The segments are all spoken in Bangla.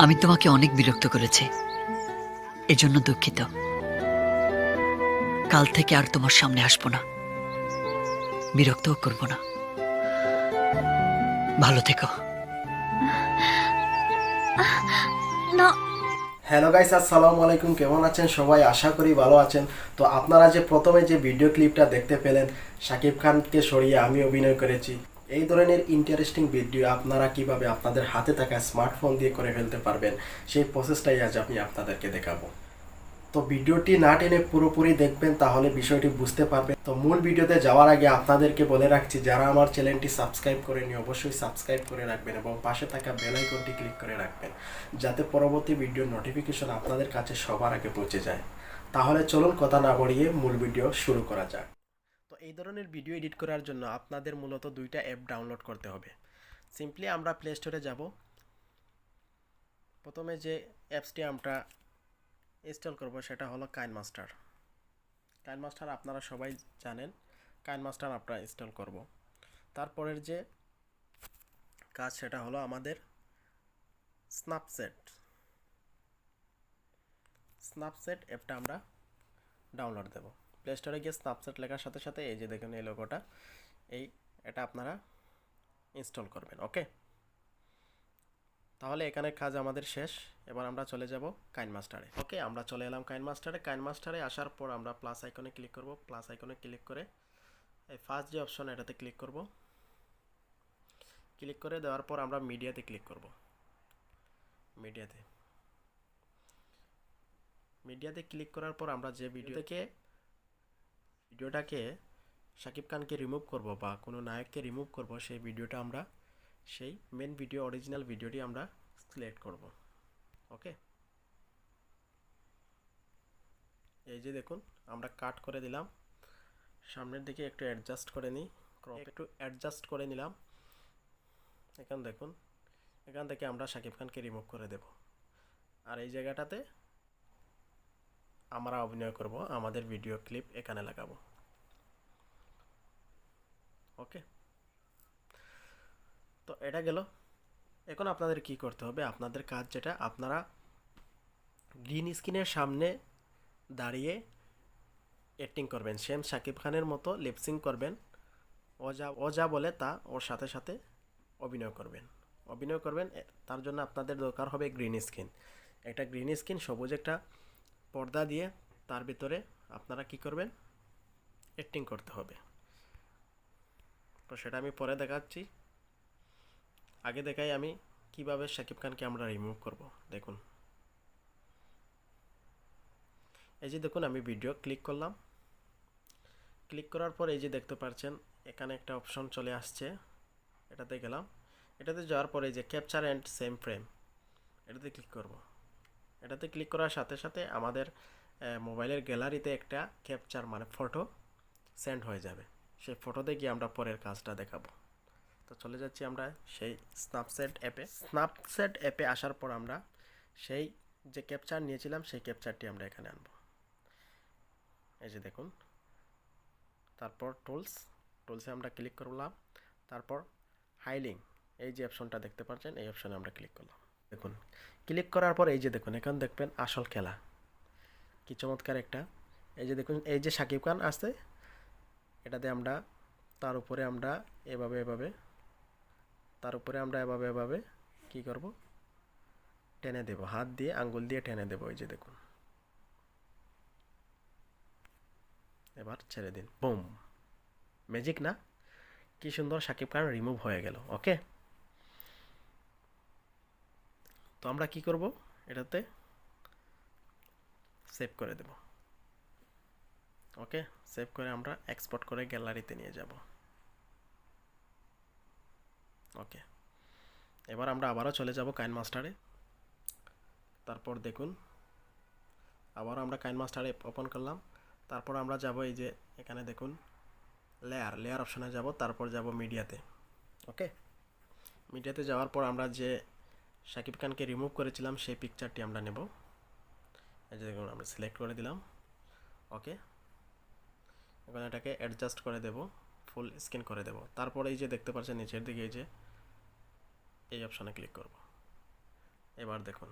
আমি তোমাকে অনেক বিরক্ত করেছি, এজন্য দুঃখিত। কাল থেকে আর তোমার সামনে আসবো না, বিরক্তও করব না। ভালো থেকো। না। হ্যালো গাইস, আসসালামু আলাইকুম। কেমন আছেন সবাই? আশা করি ভালো আছেন। তো আপনারা যে প্রথমে যে ভিডিও ক্লিপটা দেখতে পেলেন, শাকিব খানকে সরিয়ে আমি অভিনয় করেছি। এই ধরনের ইন্টারেস্টিং ভিডিও আপনারা কিভাবে আপনাদের হাতে থাকা স্মার্টফোন দিয়ে করে ফেলতে পারবেন, সেই প্রসেসটাই আজ আমি আপনাদেরকে দেখাবো। তো ভিডিওটি না টেনে পুরোপুরি দেখবেন, তাহলে বিষয়টি বুঝতে পারবেন। তো মূল ভিডিওতে যাওয়ার আগে আপনাদেরকে বলে রাখছি, যারা আমার চ্যানেলটি সাবস্ক্রাইব করেনি অবশ্যই সাবস্ক্রাইব করে রাখবেন এবং পাশে থাকা বেল আইকনটি ক্লিক করে রাখবেন, যাতে পরবর্তী ভিডিওর নোটিফিকেশন আপনাদের কাছে সবার আগে পৌঁছে যায়। তাহলে চলুন কথা না বাড়িয়ে মূল ভিডিও শুরু করা যাক। তো এই ধরনের ভিডিও এডিট করার জন্য আপনাদের মূলত দুইটা অ্যাপ ডাউনলোড করতে হবে। সিম্পলি আমরা প্লে স্টোরে যাব। প্রথমে যে অ্যাপসটি আমরা ইনস্টল করব সেটা হলো কাইনমাস্টার। কাইনমাস্টার আপনারা সবাই জানেন, কাইনমাস্টার আমরা ইনস্টল করব। তারপরের যে কাজ সেটা হলো আমাদের স্ন্যাপচ্যাট অ্যাপটা আমরা ডাউনলোড দেব। প্লে স্টোরে গিয়ে স্ন্যাপচ্যাট লেখার সাথে সাথে এই যে দেখুন এই লোগোটা, এটা আপনারা ইনস্টল করবেন। ওকে, তাহলে এখানে কাজ আমাদের শেষ। এবার আমরা চলে যাব কাইনমাস্টারে। ওকে, আমরা চলে এলাম কাইনমাস্টারে। কাইনমাস্টারে আসার পর আমরা প্লাস আইকনে ক্লিক করব। প্লাস আইকনে ক্লিক করে এই ফার্স্ট যে অপশন এটাতে ক্লিক করব। ক্লিক করে দেওয়ার পর আমরা মিডিয়াতে ক্লিক করব। মিডিয়াতে ক্লিক করার পর আমরা যে ভিডিওটাকে শাকিব খানকে রিমুভ করব বা কোনো নায়ককে রিমুভ করব, সেই ভিডিওটা আমরা সেই মেন ভিডিও অরিজিনাল ভিডিওটি আমরা সিলেক্ট করব। ওকে, এই যে দেখুন আমরা কাট করে দিলাম। সামনের দিকে একটু অ্যাডজাস্ট করে নিই, একটু অ্যাডজাস্ট করে নিলাম। এখানে দেখুন, এখান থেকে আমরা শাকিব খানকে রিমুভ করে দেব। আর এই জায়গাটাতে আমরা অভিনয় করব, আমাদের ভিডিও ক্লিপ এখানে লাগাবো। ওকে, তো এটা গেল। এখন আপনাদের কি করতে হবে, আপনাদের কাজ যেটা, আপনারা গ্রিন স্ক্রিনের সামনে দাঁড়িয়ে অ্যাক্টিং করবেন, সেম শাকিব খানের মতো লিপসিং করবেন। ও যা বলে তা ওর সাথে সাথে অভিনয় করবেন। তার জন্য আপনাদের দরকার হবে গ্রিন স্ক্রিন। একটা গ্রিন স্ক্রিন সবুজ একটা পর্দা দিয়ে তার ভিতরে আপনারা কি করবেন, অ্যাক্টিং করতে হবে। তো সেটা আমি পরে দেখাচ্ছি। আগে দেখাই আমি কিভাবে শাকিব খানকে আমরা রিমুভ করব। দেখুন, এই যে দেখুন আমি ভিডিও ক্লিক করলাম। ক্লিক করার পর এই যে দেখতে পাচ্ছেন এখানে একটা অপশন চলে আসছে, এটাতে গেলাম। এটাতে যাওয়ার পরে এই যে ক্যাপচার অ্যান্ড সেম ফ্রেম, এটাতে ক্লিক করব। এটাতে ক্লিক করার সাথে সাথে আমাদের মোবাইলের গ্যালারিতে একটা ক্যাপচার মানে ফটো সেন্ড হয়ে যাবে। সেই ফটোতে গিয়ে আমরা পরের কাজটা দেখাবো। তো চলে যাচ্ছি আমরা সেই স্ন্যাপচ্যাট অ্যাপে আসার পর আমরা সেই যে ক্যাপচার নিয়েছিলাম সেই ক্যাপচারটি আমরা এখানে আনব। এই যে দেখুন, তারপর টুলসে আমরা ক্লিক করলাম। তারপর হাইলিং, এই যে অপশনটা দেখতে পাচ্ছেন, এই অপশনে আমরা ক্লিক করলাম। দেখুন, ক্লিক করার পর এই যে দেখুন এখানে দেখবেন আসল খেলা, কি চমৎকার একটা। এই যে দেখুন এই যে শাকিব খান আসছে, এটাতে আমরা তার উপরে আমরা এভাবে কি করব, টেনে দেব, হাত দিয়ে আঙ্গুল দিয়ে টেনে দেব। এই যে দেখুন, এবার ছেড়ে দিন, বুম, ম্যাজিক না? কি সুন্দর শাকিব খান রিমুভ হয়ে গেল। ওকে, তো আমরা কি করব, এটাতে সেভ করে দেব। ওকে, সেভ করে আমরা এক্সপোর্ট করে গ্যালারিতে নিয়ে যাব। ওকে, এবার আমরা আবারও চলে যাব কাইনমাস্টারে। তারপর দেখুন আবার আমরা কাইনমাস্টারে ওপেন করলাম। তারপর আমরা যাব এই যে এখানে দেখুন লেয়ার অপশনে যাব। তারপর যাব মিডিয়াতে। ওকে, মিডিয়াতে যাওয়ার পর আমরা যে শাকিব খানকে রিমুভ করেছিলাম সেই পিকচারটি আমরা নেব। এই যে দেখুন আমরা সিলেক্ট করে দিলাম। ওকে, এখন এটাকে অ্যাডজাস্ট করে দেব, ফুল স্ক্রিন করে দেব। তারপর এই যে দেখতে পাচ্ছেন নিচের দিকে এই যে এই অপশনে ক্লিক করব। এবার দেখুন,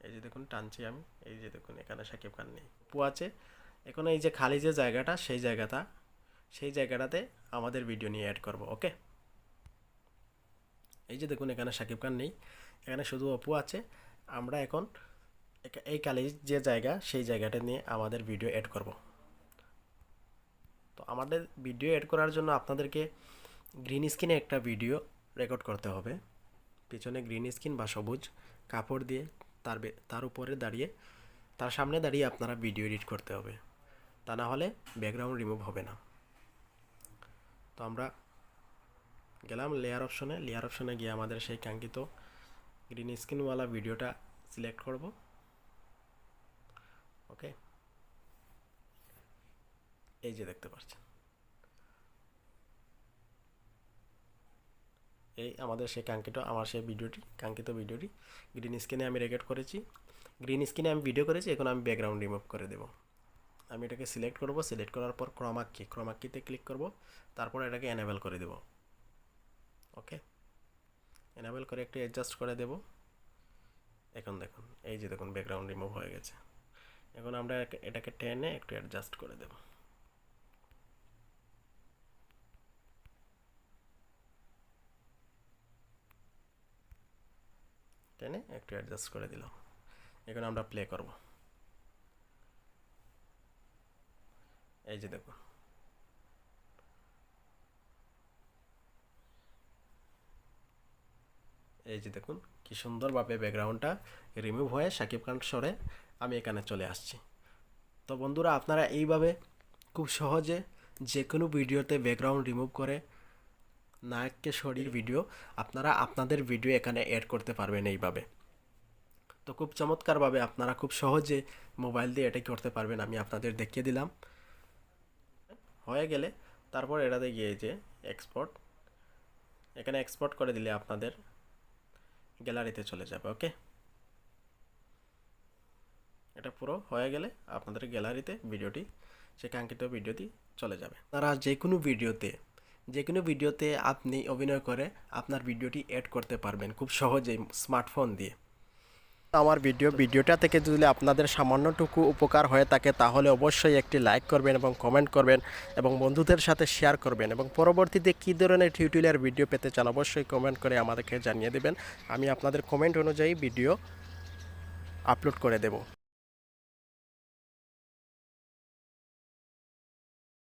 এই যে দেখুন টানছি আমি, এই যে দেখুন এখানে শাকিব খান নেই, অপু আছে। এখন এই যে খালি যে জায়গাটা, সেই জায়গাটাতে আমাদের ভিডিও নিয়ে অ্যাড করব। ওকে, এই যে দেখুন এখানে শাকিব খান নেই, এখানে শুধু অপু আছে। আমরা এখন এই খালি যে জায়গা, সেই জায়গাটা নিয়ে আমাদের ভিডিও অ্যাড করব। তো আমাদের ভিডিও অ্যাড করার জন্য আপনাদেরকে গ্রিন স্ক্রিনে একটা ভিডিও রেকর্ড করতে হবে। পিছনে গ্রিন স্ক্রিন বা সবুজ কাপড় দিয়ে তার উপরে দাঁড়িয়ে, তার সামনে দাঁড়িয়ে আপনারা ভিডিও এডিট করতে হবে, তা না হলে ব্যাকগ্রাউন্ড রিমুভ হবে না। তো আমরা গেলাম লেয়ার অপশনে গিয়ে আমাদের সেই কাঙ্ক্ষিত গ্রিন স্ক্রিনওয়ালা ভিডিওটা সিলেক্ট করব। ওকে, এই যে দেখতে পাচ্ছেন, এই আমাদের সেই কাঙ্ক্ষিত ভিডিওটি গ্রিন স্ক্রিনে আমি রেকর্ড করেছি, গ্রিন স্ক্রিনে আমি ভিডিও করেছি। এখন আমি ব্যাকগ্রাউন্ড রিমুভ করে দেব। আমি এটাকে সিলেক্ট করব, সিলেক্ট করার পর ক্রোমা কিতে ক্লিক করব, তারপর এটাকে এনেবল করে দেব। ওকে, এনেবল করে একটু অ্যাডজাস্ট করে দেব। এখন দেখুন, এই যে দেখুন ব্যাকগ্রাউন্ড রিমুভ হয়ে গেছে। এখন আমরা এটাকে টেনে একটু অ্যাডজাস্ট করে দেব। টেনে একটু অ্যাডজাস্ট করে দিলাম। এখন আমরা প্লে করব। এই যে দেখুন, এই যে দেখুন কি সুন্দরভাবে ব্যাকগ্রাউন্ডটা রিমুভ হয়ে শাকিব খান সরে আমি এখানে চলে আসছি। তো বন্ধুরা, আপনারা এইভাবে খুব সহজে যে কোনো ভিডিওতে ব্যাকগ্রাউন্ড রিমুভ করে নায়ককে সরিয়ে ভিডিও আপনারা আপনাদের ভিডিও এখানে অ্যাড করতে পারবেন এইভাবে। তো খুব চমৎকারভাবে আপনারা খুব সহজে মোবাইল দিয়ে এটাই করতে পারবেন। আমি আপনাদের দেখিয়ে দিলাম। হয়ে গেলে তারপর এটাতে গিয়ে যে এখানে এক্সপোর্ট করে দিলে আপনাদের গ্যালারিতে চলে যাবে। ওকে, এটা পুরো হয়ে গেলে আপনাদের গ্যালারিতে সেই কাঙ্ক্ষিত ভিডিওটি চলে যাবে। আপনারা যে কোনো ভিডিওতে আপনি অভিনয় করে আপনার ভিডিওটি অ্যাড করতে পারবেন খুব সহজেই স্মার্টফোন দিয়ে। আমার ভিডিওটা থেকে যদি আপনাদের সামান্যটুকু উপকার হয়ে থাকে তাহলে অবশ্যই একটি লাইক করবেন এবং কমেন্ট করবেন এবং বন্ধুদের সাথে শেয়ার করবেন, এবং পরবর্তীতে কী ধরনের টিউটোরিয়াল ভিডিও পেতে চান অবশ্যই কমেন্ট করে আমাদেরকে জানিয়ে দেবেন। আমি আপনাদের কমেন্ট অনুযায়ী ভিডিও আপলোড করে দেব।